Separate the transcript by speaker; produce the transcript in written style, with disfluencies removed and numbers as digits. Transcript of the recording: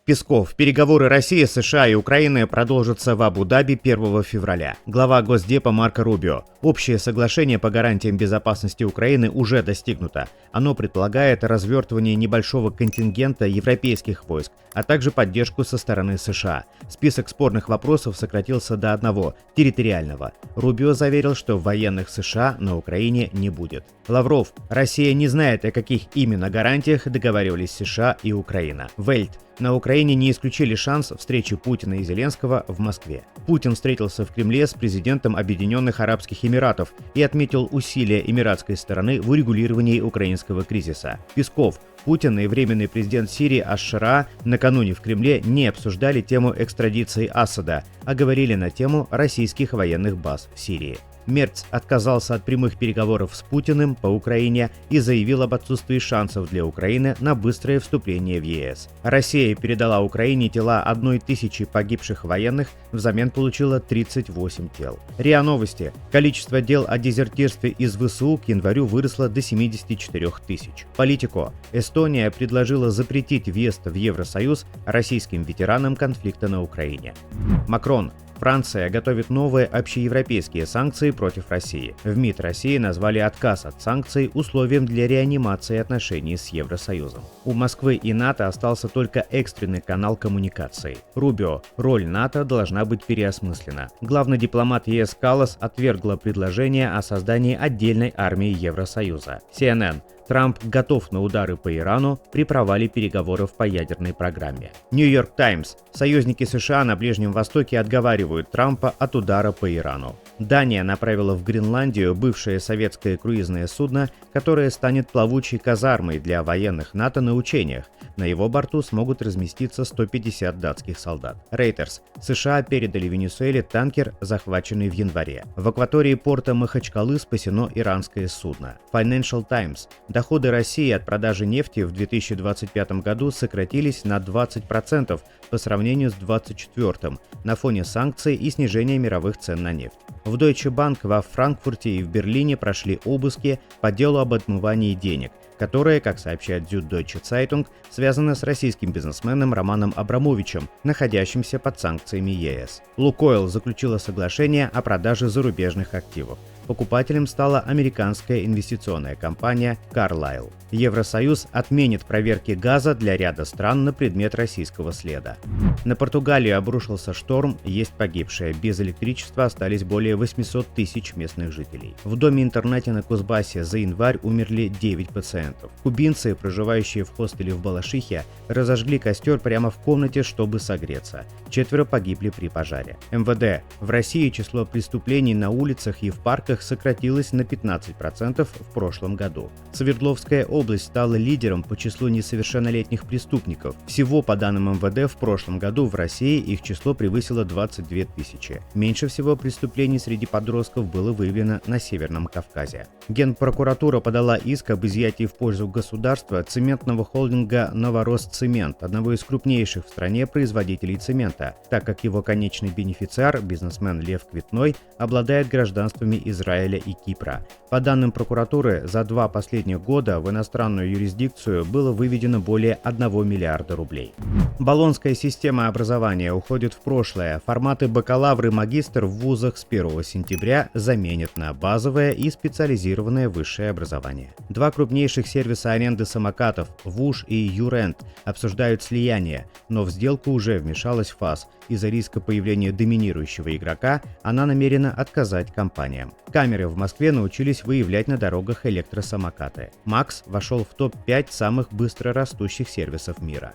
Speaker 1: Песков. Переговоры России, США и Украины продолжатся в Абу-Даби 1 февраля. Глава Госдепа Марко Рубио. Общее соглашение по гарантиям безопасности Украины уже достигнуто. Оно предполагает развертывание небольшого контингента европейских войск, а также поддержку со стороны США. Список спорных вопросов сократился до одного – территориального. Рубио заверил, что военных США на Украине не будет. Лавров. Россия не знает, о каких именно гарантиях договаривались США и Украина. Вельт. На Украине не исключили шанс встречи Путина и Зеленского в Москве. Путин встретился в Кремле с президентом Объединенных Арабских Эмиратов и отметил усилия эмиратской стороны в урегулировании украинского кризиса. Песков. Путин и временный президент Сирии Аш-Шара накануне в Кремле не обсуждали тему экстрадиции Асада, а говорили на тему российских военных баз в Сирии. Мерц отказался от прямых переговоров с Путиным по Украине и заявил об отсутствии шансов для Украины на быстрое вступление в ЕС. Россия передала Украине тела 1000 погибших военных, взамен получила 38 тел. РИА Новости. Количество дел о дезертирстве из ВСУ к январю выросло до 74 тысяч. Политико. Эстония предложила запретить въезд в Евросоюз российским ветеранам конфликта на Украине. Макрон. Франция готовит новые общеевропейские санкции против России. В МИД России назвали отказ от санкций условием для реанимации отношений с Евросоюзом. У Москвы и НАТО остался только экстренный канал коммуникации. Рубио. Роль НАТО должна быть переосмыслена. Главный дипломат ЕС Каллас отвергла предложение о создании отдельной армии Евросоюза. CNN. Трамп готов на удары по Ирану при провале переговоров по ядерной программе. Нью-Йорк Таймс. Союзники США на Ближнем Востоке отговаривают Трампа от удара по Ирану. Дания направила в Гренландию бывшее советское круизное судно, которое станет плавучей казармой для военных НАТО на учениях. На его борту смогут разместиться 150 датских солдат. Рейтерс. США передали Венесуэле танкер, захваченный в январе. В акватории порта Махачкалы спасено иранское судно. Financial Times. Доходы России от продажи нефти в 2025 году сократились на 20% по сравнению с 2024 на фоне санкций и снижения мировых цен на нефть. В Deutsche Bank во Франкфурте и в Берлине прошли обыски по делу об отмывании денег, которое, как сообщает Süddeutsche Zeitung, связано с российским бизнесменом Романом Абрамовичем, находящимся под санкциями ЕС. Лукойл заключила соглашение о продаже зарубежных активов. Покупателем стала американская инвестиционная компания Carlyle. Евросоюз отменит проверки газа для ряда стран на предмет российского следа. На Португалию обрушился шторм, есть погибшие. Без электричества остались более 800 тысяч местных жителей. В доме-интернате на Кузбассе за январь умерли 9 пациентов. Кубинцы, проживающие в хостеле в Балашихе, разожгли костер прямо в комнате, чтобы согреться. 4 погибли при пожаре. МВД. В России число преступлений на улицах и в парках сократилось на 15% в прошлом году. Свердловская область стала лидером по числу несовершеннолетних преступников. Всего, по данным МВД, в прошлом году в России их число превысило 22 тысячи. Меньше всего преступлений среди подростков было выявлено на Северном Кавказе. Генпрокуратура подала иск об изъятии в пользу государства цементного холдинга «Новоросцемент», одного из крупнейших в стране производителей цемента, так как его конечный бенефициар, бизнесмен Лев Квитной, обладает гражданствами Израиля и Кипра. По данным прокуратуры, за 2 последних года в иностранную юрисдикцию было выведено более 1 миллиарда рублей. Болонская система образования уходит в прошлое. Форматы бакалавр и магистр в вузах с 1 сентября заменят на базовое и специализированное высшее образование. 2 крупнейших сервиса аренды самокатов, ВУШ и Юрент, обсуждают слияние, но в сделку уже вмешалась ФАС. Из-за риска появления доминирующего игрока она намерена отказать компаниям. Камеры в Москве научились выявлять на дорогах электросамокаты. Макс вошел в топ-5 самых быстро растущих сервисов мира.